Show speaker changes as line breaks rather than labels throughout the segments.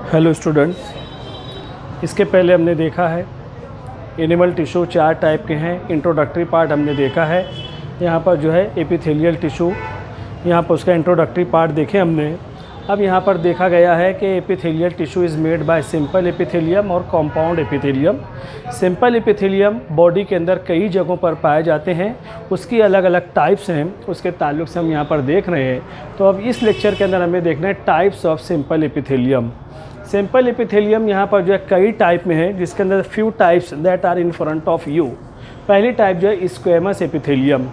Hello students, इसके पहले हमने देखा है एनिमल टिश्यू 4 टाइप के हैं। इंट्रोडक्टरी पार्ट हमने देखा है। यहाँ पर जो है एपिथेलियल टिश्यू, यहाँ पर उसका इंट्रोडक्टरी पार्ट देखे हमने। अब यहाँ पर देखा गया है कि epithelial tissue is made by simple epithelium और compound epithelium. Simple epithelium body के अंदर कई जगहों पर पाए जाते हैं, उसकी अलग अलग टाइप्स हैं, उसके ताल्लुक से हम यहाँ पर देख रहे हैं। तो अब इस लेक्चर के अंदर हमें देखना है types of simple epithelium. Simple epithelium यहाँ पर जो है कई टाइप में है, जिसके अंदर few types that are in front of you. पहली टाइप जो है स्क्वेमस एपिथेलियम।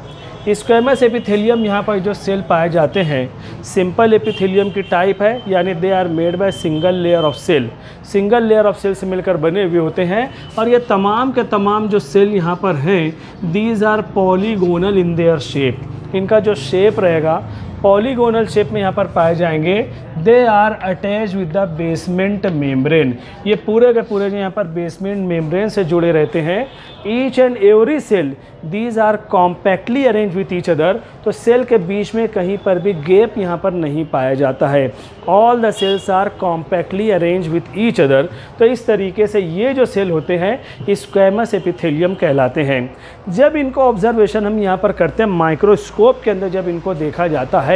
स्क्वेमस एपिथेलियम यहाँ पर जो सेल पाए जाते हैं सिंपल एपिथेलियम की टाइप है, यानी they are made by single layer of cell. Single layer of cell से मिलकर बने हुए होते हैं और ये तमाम के तमाम जो सेल यहाँ पर हैं these are polygonal in their shape. इनका जो शेप रहेगा पॉलीगोनल शेप में यहाँ पर पाए जाएंगे। They are attach with the basement membrane. ये पूरे के पूरे यहाँ पर बेसमेंट मेम्ब्रेन से जुड़े रहते हैं। Each and every cell these are compactly arrange with each other. तो सेल के बीच में कहीं पर भी गैप यहाँ पर नहीं पाया जाता है। All the cells are compactly arrange with each other. तो इस तरीके से ये जो सेल होते हैं स्क्वेमस एपिथेलियम कहलाते हैं। जब इनको ऑब्जर्वेशन हम यहाँ पर करते हैं माइक्रोस्कोप के अंदर, जब इनको देखा जाता है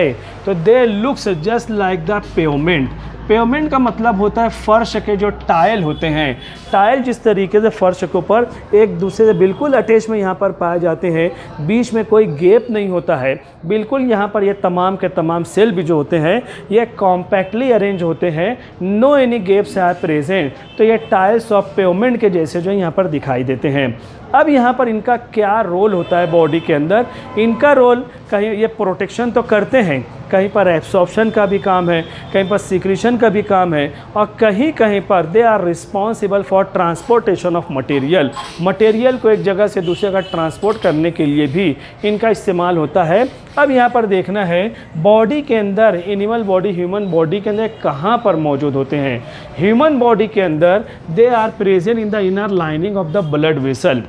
तो they looks just like the pavement. Pavement का मतलब होता है फर्श के जो टाइल होते हैं। टाइल जिस तरीके से फर्श के ऊपर एक दूसरे से बिल्कुल अटैच में यहाँ पर पाए जाते हैं, बीच में कोई गैप नहीं होता है, बिल्कुल यहाँ पर ये तमाम के तमाम सेल भी जो होते हैं ये कॉम्पैक्टली अरेंज होते हैं। No any gaps are present. तो ये टाइल्स ऑफ पेवमेंट के जैसे जो यहाँ पर दिखाई देते हैं। अब यहाँ पर इनका क्या रोल होता है बॉडी के अंदर? इनका रोल कहीं ये प्रोटेक्शन तो करते हैं, कहीं पर एब्सॉर्प्शन का भी काम है, कहीं पर सिक्रीशन का भी काम है, और कहीं कहीं पर they are responsible for transportation of material. Material को एक जगह से दूसरी जगह ट्रांसपोर्ट करने के लिए भी इनका इस्तेमाल होता है। अब यहाँ पर देखना है बॉडी के अंदर, एनिमल बॉडी ह्यूमन बॉडी के अंदर कहाँ पर मौजूद होते हैं। ह्यूमन बॉडी के अंदर they are present in the inner lining of the blood vessel.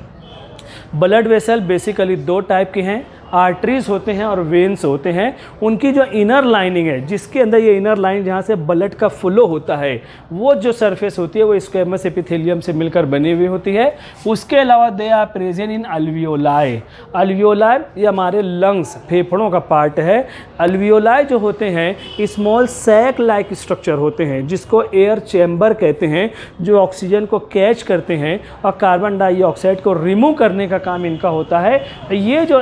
Blood vessel basically 2 type के हैं, आर्टरीज होते हैं और वेन्स होते हैं। उनकी जो इनर लाइनिंग है, जिसके अंदर ये इनर लाइन जहाँ से ब्लड का फ्लो होता है, वो जो सरफेस होती है वो स्क्वेमस एपिथेलियम से मिलकर बनी हुई होती है। उसके अलावा they are present in alveoli. Alveoli ये हमारे लंग्स, फेफड़ों का पार्ट है। अल्वियोलाई जो होते हैं स्मॉल सैक लाइक स्ट्रक्चर होते हैं, जिसको एयर चैम्बर कहते हैं, जो ऑक्सीजन को कैच करते हैं और कार्बन डाइऑक्साइड को रिमूव करने का काम इनका होता है। ये जो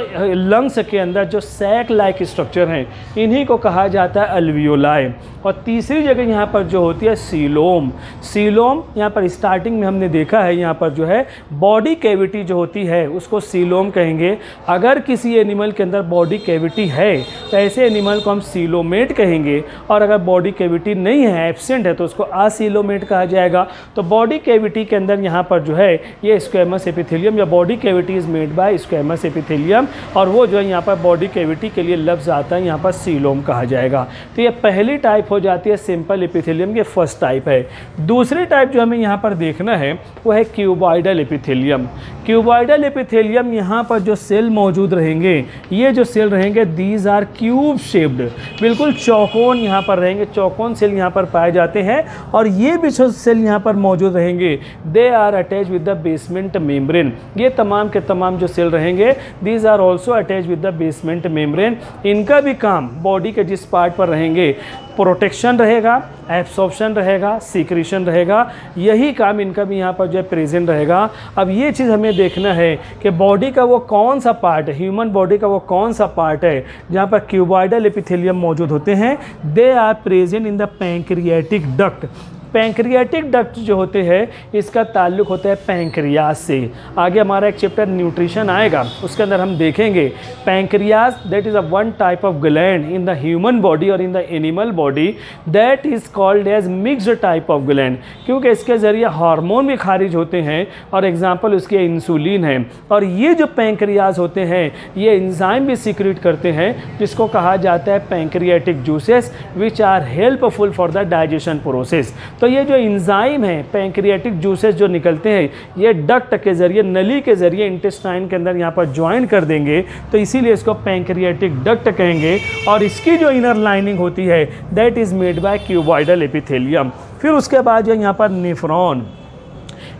लंग्स के अंदर जो सैक लाइक स्ट्रक्चर हैं, इन्हीं को कहा जाता है अल्वियोलाई। और तीसरी जगह यहाँ पर जो होती है सीलोम। सीलोम यहाँ पर स्टार्टिंग में हमने देखा है, यहाँ पर जो है बॉडी कैविटी जो होती है उसको सीलोम कहेंगे। अगर किसी एनिमल के अंदर बॉडी कैविटी है तो ऐसे एनिमल को हम सीलोमेट कहेंगे, और अगर बॉडी कैविटी नहीं है, एब्सेंट है, तो उसको असीलोमेट कहा जाएगा। तो बॉडी कैविटी के अंदर यहाँ पर जो है ये स्क्वेमस एपिथेलियम या body cavity is made by squamous epithelium, और वो जो है यहाँ पर बॉडी कैविटी के लिए लफ्ज़ आता है, यहाँ पर सीलोम कहा जाएगा। तो ये पहली टाइप हो जाती है सिंपल एपिथेलियम, ये फर्स्ट टाइप है। दूसरी टाइप जो हमें यहाँ पर देखना है वो है क्यूबॉइडल एपिथेलियम। क्यूबॉइडल एपिथेलियम यहाँ पर जो सेल मौजूद रहेंगे, ये जो सेल रहेंगे दीज आर क्यूब शेप्ड, बिल्कुल चौकोन यहाँ पर रहेंगे, चौकोन सेल यहाँ पर पाए जाते हैं। और ये भी जो सेल यहाँ पर मौजूद रहेंगे they are attach with the basement membrane. ये तमाम के तमाम जो सेल रहेंगे these are also attach with the basement membrane. इनका भी काम बॉडी के जिस पार्ट पर रहेंगे प्रोटेक्शन रहेगा, एब्सॉर्प्शन रहेगा, सिक्रीशन रहेगा, यही काम इनका भी यहाँ पर जो है प्रेजेंट रहेगा। अब ये चीज़ हमें देखना है कि बॉडी का वो कौन सा पार्ट है, ह्यूमन बॉडी का वो कौन सा पार्ट है जहाँ पर क्यूबॉइडल एपिथेलियम मौजूद होते हैं। They are present in the pancreatic duct. Pancreatic duct जो होते हैं इसका ताल्लुक होता है पैंक्रियाज से। आगे हमारा एक चैप्टर न्यूट्रिशन आएगा, उसके अंदर हम देखेंगे pancreas that is a one type of gland in the human body और in the animal body that is called as mixed type of gland, क्योंकि इसके ज़रिए हार्मोन भी खारिज होते हैं और एग्जाम्पल उसके इंसुलिन है। और ये जो पैंक्रियाज होते हैं ये एंजाइम भी सीक्रेट करते हैं, जिसको कहा जाता है pancreatic juices which are helpful for the digestion process. तो तो ये जो एंजाइम है पैंक्रियाटिक जूसेस जो निकलते हैं ये डक्ट के ज़रिए, नली के ज़रिए इंटेस्टाइन के अंदर यहाँ पर ज्वाइन कर देंगे, तो इसीलिए इसको पैंक्रियाटिक डक्ट कहेंगे। और इसकी जो इनर लाइनिंग होती है that is made by cuboidal epithelium. फिर उसके बाद जो यहाँ पर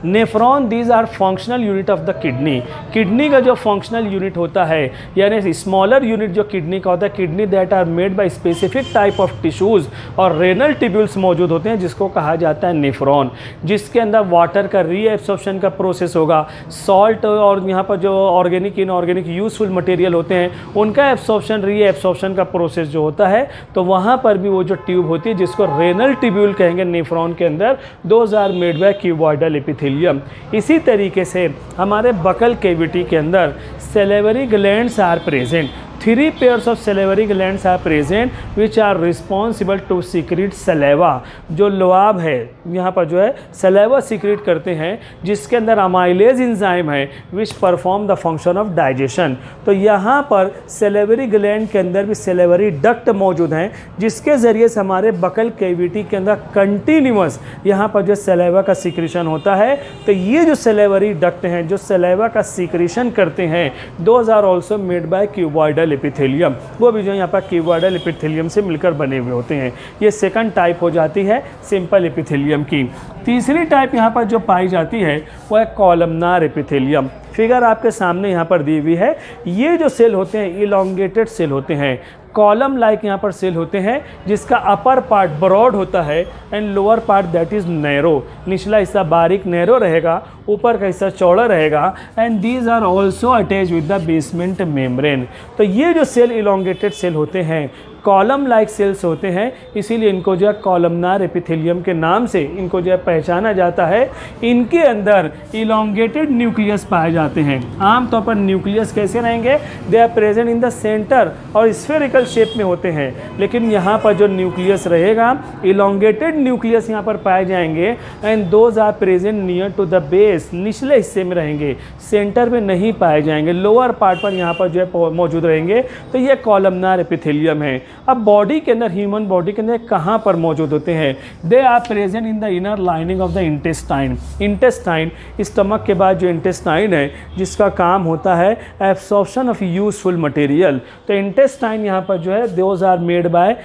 nephron these are functional unit of the kidney. Kidney का जो फंक्शनल यूनिट होता है यानी स्मॉलर यूनिट जो किडनी का होता है, kidney that are made by specific type of tissues और रेनल ट्यूब्यूल्स मौजूद होते हैं जिसको कहा जाता है नेफ्रॉन, जिसके अंदर वाटर का रीएब्सॉर्प्शन का प्रोसेस होगा, सॉल्ट और यहाँ पर जो ऑर्गेनिक इनऑर्गेनिक यूजफुल मटेरियल होते हैं उनका एब्सॉर्प्शन रीएब्सॉर्प्शन का प्रोसेस जो होता है, तो वहाँ पर भी वो जो ट्यूब होती है जिसको रेनल ट्यूब्यूल कहेंगे नेफ्रॉन के अंदर, those are made by cuboidal epithelium. इसी तरीके से हमारे बकल केविटी के अंदर salivary glands are present. 3 pairs of salivary glands are present which are responsible to secrete saliva। जो लुआब है यहाँ पर जो है सलेवा सीक्रेट करते हैं जिसके अंदर अमाइलेज इंजाइम है which perform the function of digestion. तो यहाँ पर सेलेवरी ग्लैंड के अंदर भी सेलेवरी डक्ट मौजूद हैं जिसके ज़रिए से हमारे बकल कैविटी के अंदर कंटिन्यूअस यहाँ पर जो सलेवा का सीक्रेशन होता है। तो ये जो सेलेवरी डक्ट हैं जो सलेवा का सीक्रेशन करते हैं those are also made by cuboidal epithelium, वो भी जो यहाँ पर क्यूबॉइडल एपिथेलियम से मिलकर बने हुए होते हैं। ये सेकंड टाइप हो जाती है सिंपल एपिथेलियम की। तीसरी टाइप यहाँ पर जो पाई जाती है वो है कॉलमनार एपिथेलियम। फिगर आपके सामने यहाँ पर दी हुई है। ये जो सेल होते हैं इलोंगेटेड सेल होते हैं, कॉलम लाइक यहाँ पर सेल होते हैं जिसका अपर पार्ट ब्रॉड होता है and lower part that is narrow. निचला हिस्सा बारीक नैरो रहेगा, ऊपर का हिस्सा चौड़ा रहेगा and these are also attach with the basement membrane. तो ये जो सेल इलोंगेटेड सेल होते हैं कॉलम लाइक सेल्स होते हैं, इसीलिए इनको जो है कॉलमनार एपिथेलियम के नाम से इनको जो है पहचाना जाता है। इनके अंदर इलोंगेटेड न्यूक्लियस पाए जाते हैं। आमतौर पर न्यूक्लियस कैसे रहेंगे, they are present in the centre और स्फेरिकल शेप में होते हैं, लेकिन यहाँ पर जो न्यूक्लियस रहेगा इलोंगेटेड न्यूक्लियस यहाँ पर पाए जाएंगे and those are present near to the base, निचले हिस्से में रहेंगे, सेंटर में नहीं पाए जाएंगे, लोअर पार्ट पर यहाँ पर जो है मौजूद रहेंगे। तो ये कॉलमनार एपिथेलियम है। अब बॉडी के अंदर, ह्यूमन बॉडी के अंदर कहाँ पर मौजूद होते हैं, they are present in the inner lining of the intestine. Intestine stomach के बाद जो इंटेस्टाइन है जिसका काम होता है एब्सॉर्प्शन ऑफ यूजफुल मटेरियल। तो इंटेस्टाइन यहाँ पर जो है those are made by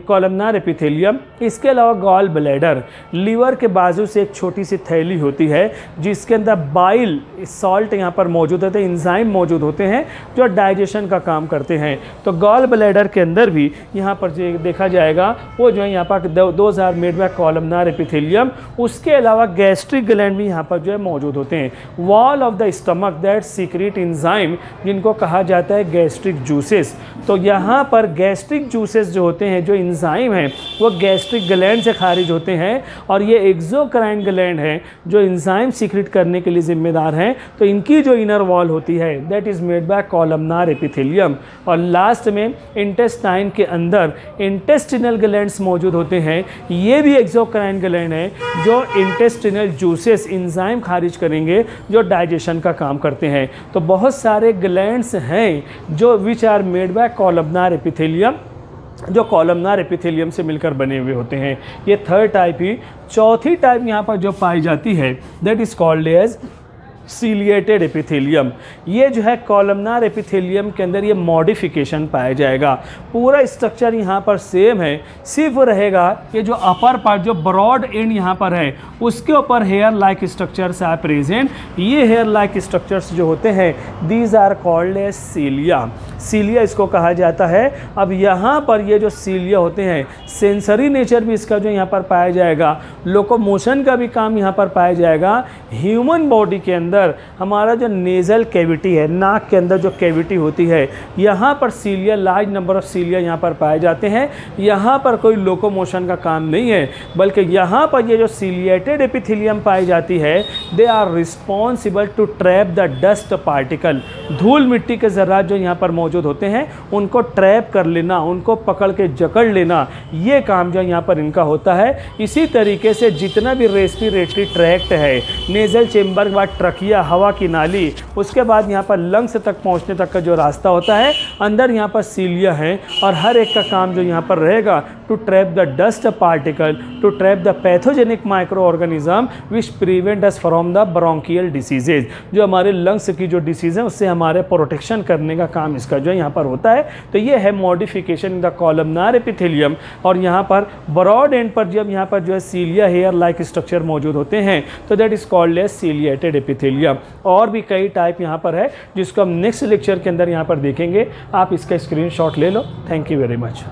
columnar epithelium. इसके अलावा गॉल ब्लैडर, लीवर के बाजू से एक छोटी सी थैली होती है जिसके अंदर बाइल सॉल्ट यहाँ पर मौजूद होते हैं, इंजाइम मौजूद होते हैं जो डाइजेशन का काम करते हैं। तो गॉल ब्लैडर के अंदर भी यहाँ पर जो देखा जाएगा वो जो है यहाँ पर those are made by columnar epithelium. उसके अलावा गैस्ट्रिक ग्लैंड भी यहाँ पर जो है मौजूद होते हैं। Wall of the stomach that secret enzyme जिनको कहा जाता है गैस्ट्रिक जूसेस। तो यहाँ पर गैस्ट्रिक जूसेस जो होते हैं, जो एंजाइम हैं वो गैस्ट्रिक ग्लैंड से खारिज होते हैं और ये एक्सोक्राइन ग्लैंड है जो एंजाइम सीक्रेट करने के लिए जिम्मेदार हैं। तो इनकी जो इनर वॉल होती है that is made by columnar epithelium. और लास्ट में इंटेस्टाइन के अंदर इंटेस्टिनल ग्लैंड्स मौजूद होते हैं। ये भी एक्सोक्राइन ग्लैंड है जो इंटेस्टिनल जूसेस एंजाइम खारिज करेंगे जो डाइजेशन का काम करते हैं। तो बहुत सारे ग्लैंड्स हैं जो which are made by columnar epithelium, जो कॉलमनार एपिथेलियम से मिलकर बने हुए होते हैं। ये थर्ड टाइप ही। चौथी टाइप यहाँ पर जो पाई जाती है that is called as ciliated epithelium. ये जो है कॉलमनार एपिथेलियम के अंदर ये मॉडिफिकेशन पाया जाएगा। पूरा स्ट्रक्चर यहाँ पर सेम है, सिर्फ रहेगा ये जो अपर पार्ट जो ब्रॉड एंड यहाँ पर है उसके ऊपर hair like structures are present. ये हेयर लाइक स्ट्रक्चर्स जो होते हैं these are called as cilia. Cilia इसको कहा जाता है। अब यहाँ पर ये जो सीलिया होते हैं सेंसरी नेचर भी इसका जो यहाँ पर पाया जाएगा, लोकोमोशन का भी काम यहाँ पर पाया जाएगा। ह्यूमन बॉडी के अंदर हमारा जो नेज़ल कैविटी है, नाक के अंदर जो कैविटी होती है, यहाँ पर सीलिया, लार्ज नंबर ऑफ सीलिया यहाँ पर पाए जाते हैं। यहाँ पर कोई लोकोमोशन का काम नहीं है, बल्कि यहाँ पर ये जो सीलिएटेड एपिथेलियम पाई जाती है they are responsible to trap the dust particle. धूल मिट्टी के ज़र्रात जो यहाँ पर मौजूद होते हैं उनको ट्रैप कर लेना, उनको पकड़ के जकड़ लेना, ये काम जो यहाँ पर इनका होता है। इसी तरीके से जितना भी रेस्पिरेटरी ट्रैक्ट है, नेज़ल चेम्बर के बाद ट्रकिया, हवा की नाली, उसके बाद यहाँ पर लंग्स तक पहुँचने तक का जो रास्ता होता है, अंदर यहाँ पर सीलिया है और हर एक का काम जो यहाँ पर रहेगा to trap the dust particle, to trap the pathogenic micro organism which prevent us from the bronchial diseases. जो हमारे लंग्स की जो डिसीज़ हैं उससे हमारे प्रोटेक्शन करने का काम इसका जो है यहाँ पर होता है। तो ये है modification in the columnar epithelium. और यहाँ पर ब्रॉड एंड पर जब यहाँ पर जो है सीलिया हेयर लाइक स्ट्रक्चर मौजूद होते हैं तो that is called as ciliated epithelium. और भी कई टाइप यहाँ पर है जिसको हम नेक्स्ट लेक्चर के अंदर यहाँ पर देखेंगे। आप इसका स्क्रीनशॉट ले लो। Thank you very much.